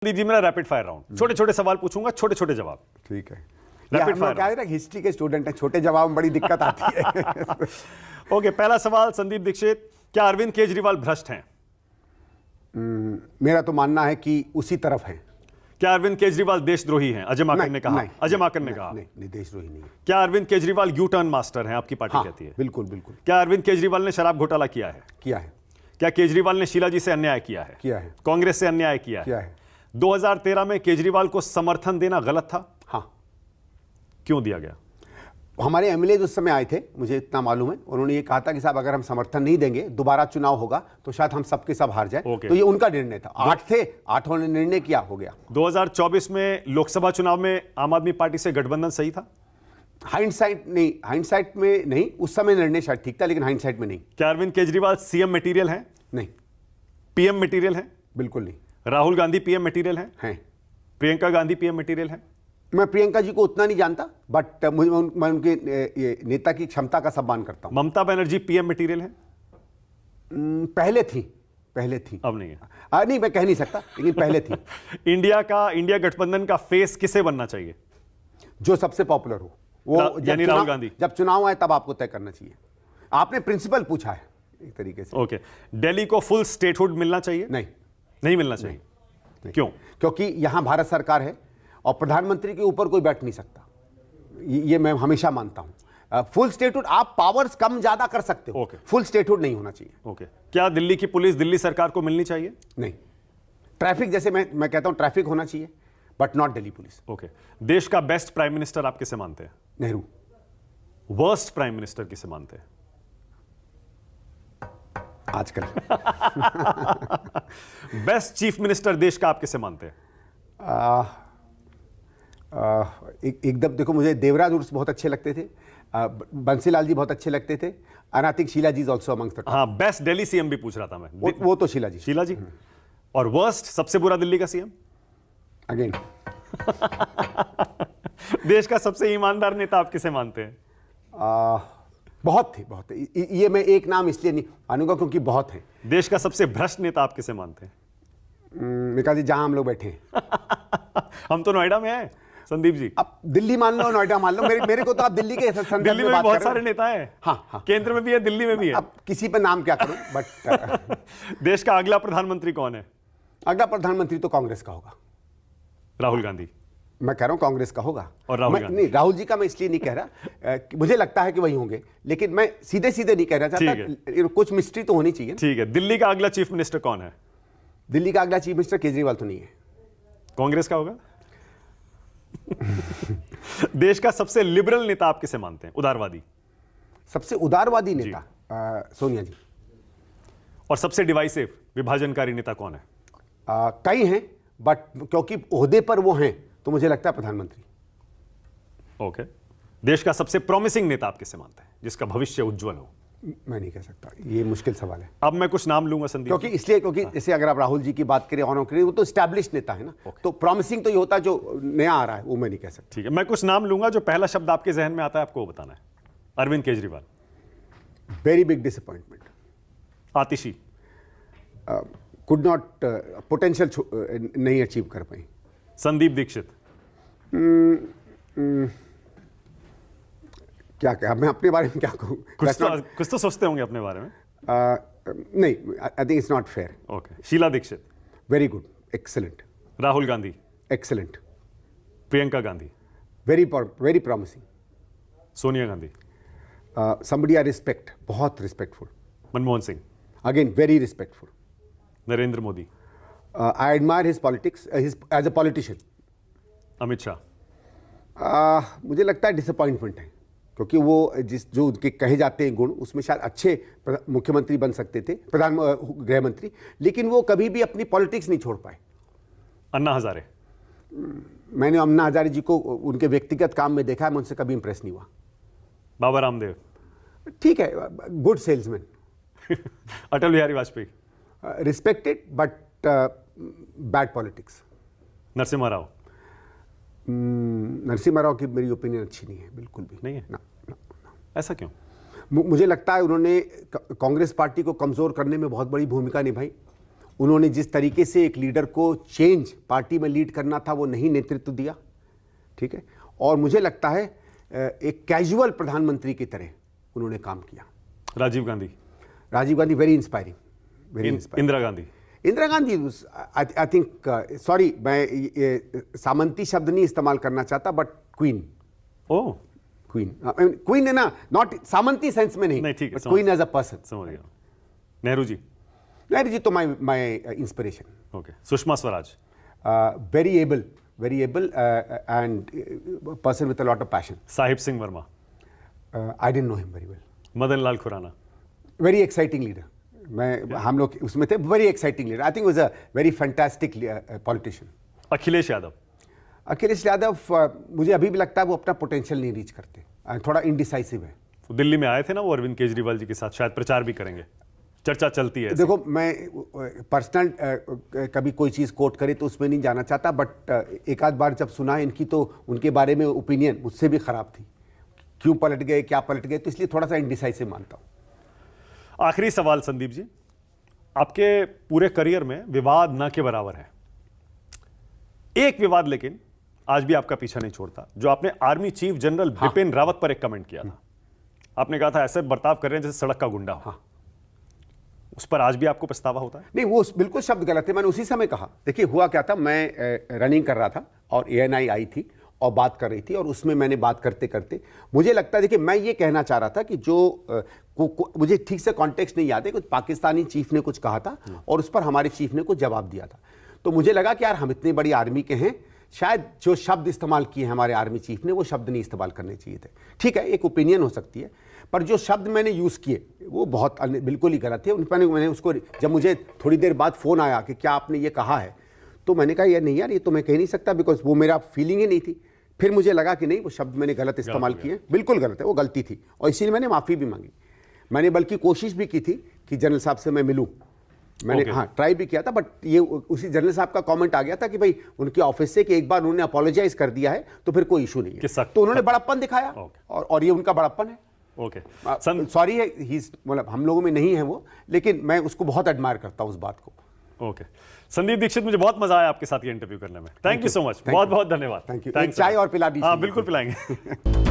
संदीप जी, मेरा rapid fire round, छोटे छोटे सवाल पूछूंगा, छोटे छोटे जवाब। ठीक है। रैपिड हम लोग क्या है ना, हिस्ट्री के स्टूडेंट हैं, छोटे जवाब में बड़ी दिक्कत आती है। ओके, पहला सवाल संदीप दीक्षित, क्या अरविंद केजरीवाल भ्रष्ट हैं? मेरा तो मानना है कि उसी तरफ है। क्या अरविंद केजरीवाल देशद्रोही हैं? अजय माकन ने कहा। अजय माकन ने कहा नहीं, देशद्रोही नहीं है। क्या Arvind Kejriwal U turn master हैं, आपकी पार्टी कहती है? बिल्कुल बिल्कुल। क्या अरविंद केजरीवाल ने शराब घोटाला किया है? किया है। क्या केजरीवाल ने शीला जी से अन्याय किया है? किया है। कांग्रेस से अन्याय किया है? 2013 में केजरीवाल को समर्थन देना गलत था? हाँ। क्यों दिया गया? हमारे एमएलए उस समय आए थे, मुझे इतना मालूम है, उन्होंने ये कहा था कि साहब अगर हम समर्थन नहीं देंगे, दोबारा चुनाव होगा तो शायद हम सबके सब हार जाए। तो ये उनका निर्णय था। 8 थे, 8 ने निर्णय किया, हो गया। 2024 में लोकसभा चुनाव में आम आदमी पार्टी से गठबंधन सही था? हाइंडसाइट में नहीं, उस समय निर्णय शायद ठीक था, लेकिन हाइंडसाइट में नहीं। क्या अरविंद केजरीवाल सीएम मटेरियल हैं? नहीं। पीएम मटेरियल हैं? बिल्कुल नहीं। राहुल गांधी पीएम मटेरियल हैं? प्रियंका गांधी पीएम मटेरियल हैं? मैं प्रियंका जी को उतना नहीं जानता, बट मैं उनके नेता की क्षमता का सम्मान करता हूं। ममता बनर्जी पीएम मटेरियल हैं? पहले थी। अब नहीं है। नहीं, मैं कह नहीं सकता, लेकिन पहले थी। इंडिया गठबंधन का फेस किसे बनना चाहिए? जो सबसे पॉपुलर हो वो, यानी राहुल गांधी। जब चुनाव आए तब आपको तय करना चाहिए। आपने प्रिंसिपल पूछा है एक तरीके से। ओके, दिल्ली को फुल स्टेटहुड मिलना चाहिए? नहीं मिलना चाहिए। नहीं। क्यों? क्योंकि यहां भारत सरकार है और प्रधानमंत्री के ऊपर कोई बैठ नहीं सकता। ये मैं हमेशा मानता हूं। फुल स्टेटहुड आप पावर्स कम ज्यादा कर सकते हो। फुल स्टेटहुड नहीं होना चाहिए। ओके, क्या दिल्ली की पुलिस दिल्ली सरकार को मिलनी चाहिए? नहीं। ट्रैफिक, जैसे मैं कहता हूं ट्रैफिक होना चाहिए, but not Delhi police. Okay, देश का बेस्ट प्राइम मिनिस्टर आप किसे मानते हैं? नेहरू। वर्स्ट प्राइम मिनिस्टर किसे मानते हैं आजकल? बेस्ट चीफ मिनिस्टर देश का आप किसे मानते हैं? एकदम देखो, मुझे देवराज उर्स बहुत अच्छे लगते थे, बंसीलाल जी बहुत अच्छे लगते थे, and I think Sheela ji is also amongst the top. हाँ, बेस्ट दिल्ली सीएम भी पूछ रहा था मैं। वो तो शीला जी। और वर्स्ट, सबसे बुरा दिल्ली का सीएम? अगेन। देश का सबसे ईमानदार नेता आप किसे मानते हैं? बहुत थे। ये मैं एक नाम इसलिए नहीं मानूंगा क्योंकि बहुत हैं। देश का सबसे भ्रष्ट नेता आप किसे मानते हैं? निकाल जी, जहां हम लोग बैठे हैं। हम तो नोएडा में हैं संदीप जी। अब दिल्ली मान लो, नोएडा मान लो, मेरे को तो आप दिल्ली के दिल्ली में बहुत सारे नेता हैं। हाँ। केंद्र में भी है, दिल्ली में भी है। अब किसी पर नाम क्या करूं, बट देश का अगला प्रधानमंत्री कौन है? अगला प्रधानमंत्री तो कांग्रेस का होगा। राहुल गांधी। मैं कह रहा हूं कांग्रेस का होगा। और नहीं, राहुल जी का मैं इसलिए नहीं कह रहा, मुझे लगता है कि वही होंगे, लेकिन मैं सीधे नहीं कहना चाहता, कुछ मिस्ट्री तो होनी चाहिए। ठीक है, दिल्ली का अगला चीफ मिनिस्टर कौन है? दिल्ली का अगला चीफ मिनिस्टर केजरीवाल तो नहीं है। कांग्रेस का होगा? देश का सबसे लिबरल नेता आप किसे मानते हैं? उदारवादी। सबसे उदारवादी नेता सोनिया जी। और सबसे डिवाइसिव, विभाजनकारी नेता कौन है? कई हैं, बट क्योंकि ओहदे पर वो हैं तो मुझे लगता है प्रधानमंत्री। ओके, देश का सबसे प्रॉमिसिंग नेता आप किसे मानते हैं, जिसका भविष्य उज्जवल हो? मैं नहीं कह सकता, ये मुश्किल सवाल है। अब मैं कुछ नाम लूंगा संदीप, क्योंकि जैसे अगर आप राहुल जी की बात करें, ऑनर करें, वो तो एस्टैब्लिश्ड नेता है ना। तो प्रॉमिसिंग तो ये होता है जो नया आ रहा है, वो मैं नहीं कह सकता। ठीक है, मैं कुछ नाम लूंगा, जो पहला शब्द आपके जहन में आता है आपको बताना है। Arvind Kejriwal. Very big disappointment. Atishi. Could not, potential नहीं अचीव कर पाई। संदीप दीक्षित। क्या मैं अपने बारे में क्या कहूँ? कुछ तो सोचते होंगे अपने बारे में। नहीं, I think it's not fair. Okay, Sheela Dikshit. Very good, excellent. Rahul Gandhi. Excellent. Priyanka Gandhi. Very promising. Sonia Gandhi. somebody I respect, बहुत respectful. Manmohan Singh. Again very respectful. Narendra Modi. I admire his politics as a politician. Amit Shah. मुझे लगता है डिसअपॉइंटमेंट है, क्योंकि वो जो उनके कहे जाते हैं गुण, उसमें शायद अच्छे मुख्यमंत्री बन सकते थे, गृह मंत्री, लेकिन वो कभी भी अपनी पॉलिटिक्स नहीं छोड़ पाए। अन्ना हजारे। मैंने अन्ना हजारे जी को उनके व्यक्तिगत काम में देखा है, मैं उनसे कभी इंप्रेस नहीं हुआ। बाबा रामदेव। ठीक है, good salesman. Atal Bihari Vajpayee. Respected but bad politics. Narasimha Rao. Narasimha Rao की मेरी ओपिनियन अच्छी नहीं है, बिल्कुल भी नहीं है ना। ऐसा क्यों? मुझे लगता है उन्होंने कांग्रेस पार्टी को कमजोर करने में बहुत बड़ी भूमिका निभाई, उन्होंने जिस तरीके से एक लीडर को चेंज पार्टी में लीड करना था वो नहीं नेतृत्व दिया, ठीक है। और मुझे लगता है एक कैजुअल प्रधानमंत्री की तरह उन्होंने काम किया। Rajiv Gandhi very inspiring, very inspiring. Indira Gandhi I think sorry मैं सामंती शब्द नहीं इस्तेमाल करना चाहता, बट क्वीन। ओह, क्वीन है ना, नॉट सामंती सेंस में नहीं, ठीक है, क्वीन एज अ पर्सन। समझ गया। नेहरू जी तो my inspiration. Okay. Sushma Swaraj very able and person with a lot of passion. Sahib Singh Verma I didn't know him very well. Madan Lal Khurana very exciting leader, हम लोग उसमें थे, very exciting leader. I think was a very fantastic politician. Akhilesh Yadav मुझे अभी भी लगता है वो अपना पोटेंशियल नहीं रीच करते, थोड़ा इनडिसाइसिव है। वो दिल्ली में आए थे ना, वो अरविंद केजरीवाल जी के साथ शायद प्रचार भी करेंगे, चर्चा चलती है। देखो मैं पर्सनल कभी कोई चीज़ कोट करे तो उसमें नहीं जाना चाहता, बट एक आध बार जब सुना इनकी तो उनके बारे में ओपिनियन मुझसे भी खराब थी, क्यों पलट गए, क्या पलट गए, तो इसलिए थोड़ा सा इनडिसाइसिव मानता हूँ। आखिरी सवाल संदीप जी, आपके पूरे करियर में विवाद ना के बराबर है। एक विवाद लेकिन आज भी आपका पीछा नहीं छोड़ता, जो आपने army chief general Bipin Rawat पर एक कमेंट किया था। आपने कहा था ऐसे बर्ताव कर रहे हैं जैसे सड़क का गुंडा हो। उस पर आज भी आपको पछतावा होता है? नहीं, वो बिल्कुल शब्द गलत है। मैंने उसी समय कहा, देखिए हुआ क्या था, मैं रनिंग कर रहा था और ANI आई थी और बात कर रही थी, और उसमें मैंने बात करते करते मुझे लगता है, देखिए मैं ये कहना चाह रहा था कि जो मुझे ठीक से कॉन्टेक्स्ट नहीं याद है, कुछ पाकिस्तानी चीफ ने कुछ कहा था और उस पर हमारे चीफ ने कुछ जवाब दिया था। तो मुझे लगा कि यार हम इतनी बड़ी आर्मी के हैं, शायद जो शब्द इस्तेमाल किए हमारे आर्मी चीफ ने वो शब्द नहीं इस्तेमाल करने चाहिए थे। ठीक है, एक ओपिनियन हो सकती है, पर जो शब्द मैंने यूज़ किए वो बहुत बिल्कुल ही गलत थे। मैंने उसको, जब मुझे थोड़ी देर बाद फ़ोन आया कि क्या आपने ये कहा है, तो मैंने कहा यार नहीं यार, ये तो मैं कह नहीं सकता, बिकॉज वो मेरा फीलिंग ही नहीं थी। फिर मुझे लगा कि नहीं, वो शब्द मैंने गलत इस्तेमाल किए, बिल्कुल गलत है, वो गलती थी, और इसीलिए मैंने माफ़ी भी मांगी। मैंने बल्कि कोशिश भी की थी कि जनरल साहब से मैं मिलूँ, मैंने हाँ ट्राई भी किया था, बट ये उसी जनरल साहब का कमेंट आ गया था कि भाई उनके ऑफिस से कि एक बार उन्होंने अपोलोजाइज कर दिया है तो फिर कोई इशू नहीं है। तो उन्होंने बड़प्पन दिखाया, और ये उनका बड़प्पन है। ओके, सॉरी है, मतलब हम लोगों में नहीं है वो, लेकिन मैं उसको बहुत एडमायर करता हूँ उस बात को। ओके, संदीप दीक्षित, मुझे बहुत मजा आया आपके साथ ये इंटरव्यू करने में। थैंक यू सो मच, बहुत बहुत धन्यवाद। Thank you. चाय और पिला दीजिए। हाँ बिल्कुल पिलाएंगे।